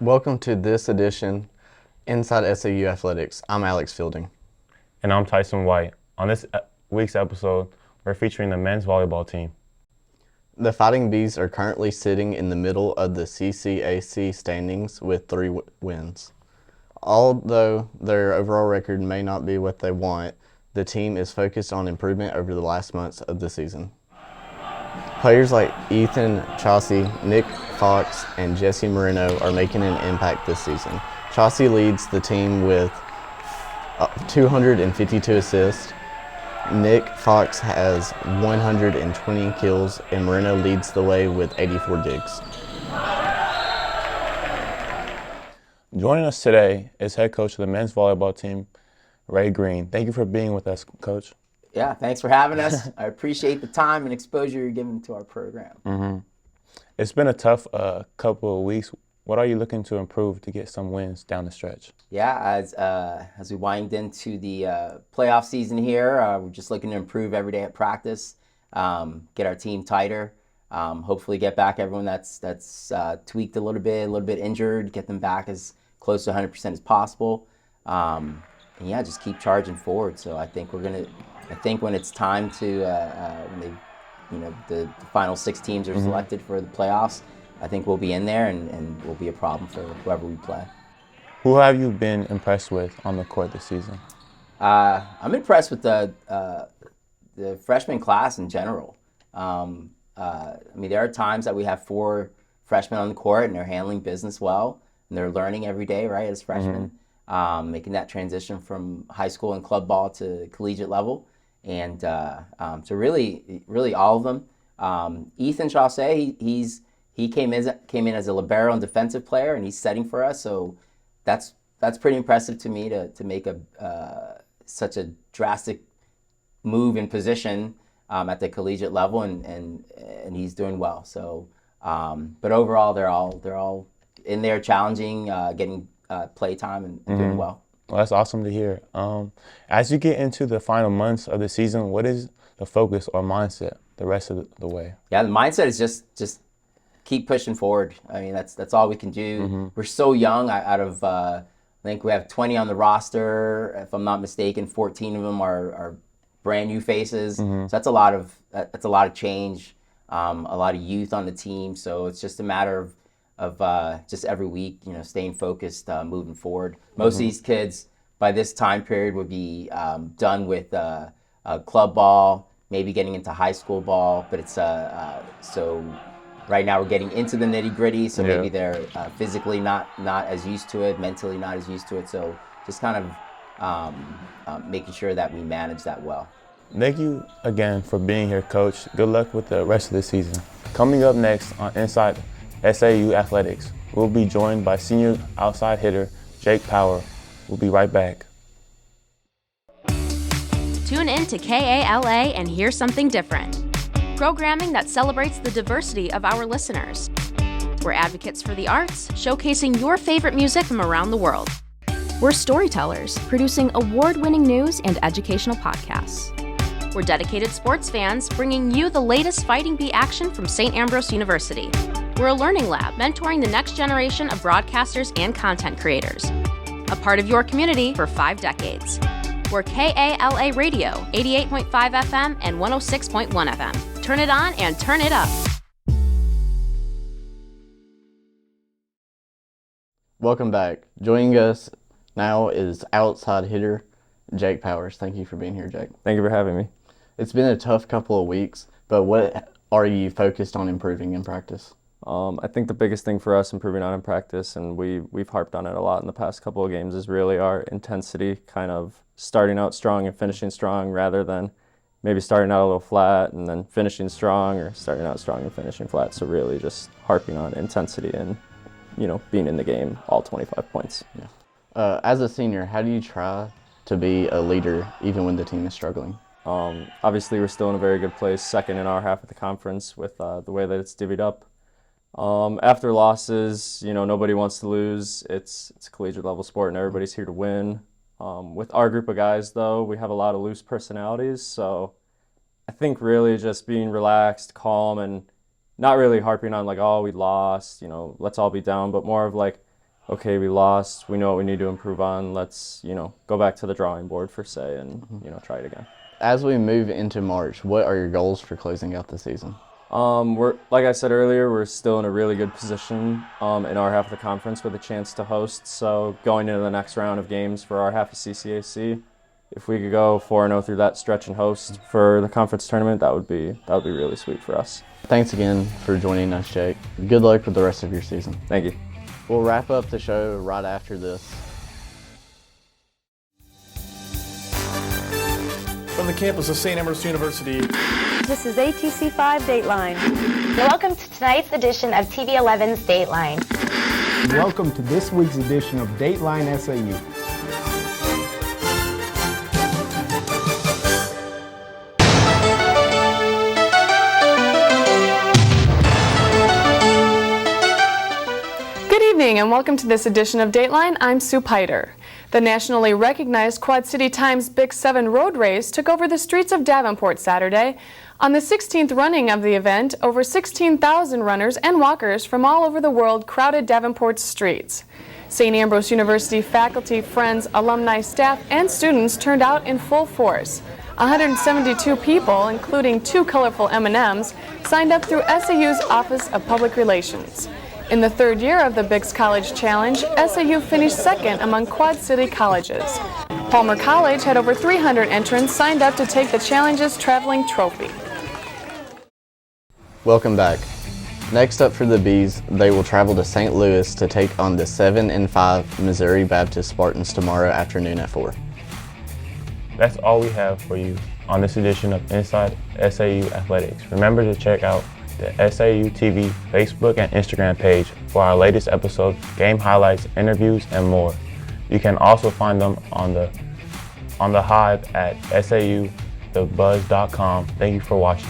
Welcome to this edition Inside SAU Athletics. I'm Alex Fielding. And I'm Tyson White. On this week's episode, we're featuring the men's volleyball team. The Fighting Bees are currently sitting in the middle of the CCAC standings with 3 wins. Although their overall record may not be what they want, the team is focused on improvement over the last months of the season. Players like Ethan Chauncey, Nick Fox, and Jesse Moreno are making an impact this season. Chauncey leads the team with 252 assists. Nick Fox has 120 kills, and Moreno leads the way with 84 digs. Joining us today is head coach of the men's volleyball team, Ray Green. Thank you for being with us, Coach. Yeah, thanks for having us. I appreciate the time and exposure you're giving to our program. Mm-hmm. It's been a tough couple of weeks. What are you looking to improve to get some wins down the stretch? Yeah, as we wind into the playoff season here, we're just looking to improve every day at practice, get our team tighter, hopefully get back everyone that's tweaked a little bit injured, get them back as close to 100% as possible, and yeah, just keep charging forward. So I think when it's time to when the final 6 teams are selected for the playoffs, I think we'll be in there and we'll be a problem for whoever we play. Who have you been impressed with on the court this season? I'm impressed with the freshman class in general. I mean, there are times that we have 4 freshmen on the court and they're handling business well and they're learning every day, right, as freshmen, making that transition from high school and club ball to collegiate level. And so really all of them. Ethan Chauncey, he came in as a libero and defensive player, and he's setting for us. So that's pretty impressive to me to make such a drastic move in position at the collegiate level, and he's doing well. So, but overall, they're all in there challenging, getting play time and doing well. Well, that's awesome to hear. As you get into the final months of the season, what is the focus or mindset the rest of the way? Yeah, the mindset is just keep pushing forward. I mean, that's all we can do. We're so young. Out of I think we have 20 on the roster. If I'm not mistaken, 14 of them are brand new faces. So that's a lot of change. A lot of youth on the team. So it's just a matter of just every week, staying focused, moving forward. Most of these kids by this time period would be done with club ball, maybe getting into high school ball. But it's so. Right now we're getting into the nitty-gritty, so maybe they're physically not as used to it, mentally not as used to it. So just kind of making sure that we manage that well. Thank you again for being here, Coach. Good luck with the rest of the season. Coming up next on Inside SAU Athletics, we'll be joined by senior outside hitter Jake Power. We'll be right back. Tune in to KALA and hear something different. Programming that celebrates the diversity of our listeners. We're advocates for the arts, showcasing your favorite music from around the world. We're storytellers, producing award-winning news and educational podcasts. We're dedicated sports fans, bringing you the latest Fighting Bee action from St. Ambrose University. We're a learning lab, mentoring the next generation of broadcasters and content creators. A part of your community for 5 decades. We're KALA Radio, 88.5 FM and 106.1 FM. Turn it on and turn it up. Welcome back. Joining us now is outside hitter Jake Powers. Thank you for being here, Jake. Thank you for having me. It's been a tough couple of weeks, but what are you focused on improving in practice? I think the biggest thing for us improving on in practice, and we've harped on it a lot in the past couple of games, is really our intensity, kind of starting out strong and finishing strong rather than maybe starting out a little flat and then finishing strong, or starting out strong and finishing flat. So really just harping on intensity and, being in the game all 25 points. Yeah. As a senior, how do you try to be a leader even when the team is struggling? Obviously, we're still in a very good place, second in our half of the conference with the way that it's divvied up. After losses, nobody wants to lose. It's a collegiate level sport and everybody's here to win. With our group of guys, though, we have a lot of loose personalities. So I think really just being relaxed, calm, and not really harping on like, oh, we lost, let's all be down, but more of like, okay, we lost, we know what we need to improve on, let's, go back to the drawing board per se and, try it again. As we move into March, what are your goals for closing out the season? We're, like I said earlier, we're still in a really good position in our half of the conference with a chance to host. So going into the next round of games for our half of CCAC, if we could go 4-0 through that stretch and host for the conference tournament, that would be really sweet for us. Thanks again for joining us, Jake. Good luck with the rest of your season. Thank you. We'll wrap up the show right after this. From the campus of St. Ambrose University, this is ATC5 Dateline. Welcome to tonight's edition of TV11's Dateline. Welcome to this week's edition of Dateline SAU. Good evening and welcome to this edition of Dateline. I'm Sue Piter. The nationally recognized Quad City Times Big 7 road race took over the streets of Davenport Saturday. On the 16th running of the event, over 16,000 runners and walkers from all over the world crowded Davenport's streets. St. Ambrose University faculty, friends, alumni, staff, and students turned out in full force. 172 people, including 2 colorful M&Ms, signed up through SAU's Office of Public Relations. In the third year of the Biggs College Challenge, SAU finished second among Quad City colleges. Palmer College had over 300 entrants signed up to take the Challenge's traveling trophy. Welcome back. Next up for the Bees, they will travel to St. Louis to take on the 7-5 Missouri Baptist Spartans tomorrow afternoon at 4. That's all we have for you on this edition of Inside SAU Athletics. Remember to check out the SAUtv Facebook and Instagram page for our latest episodes, game highlights, interviews, and more. You can also find them on the Hive at sautthebuzz.com. Thank you for watching.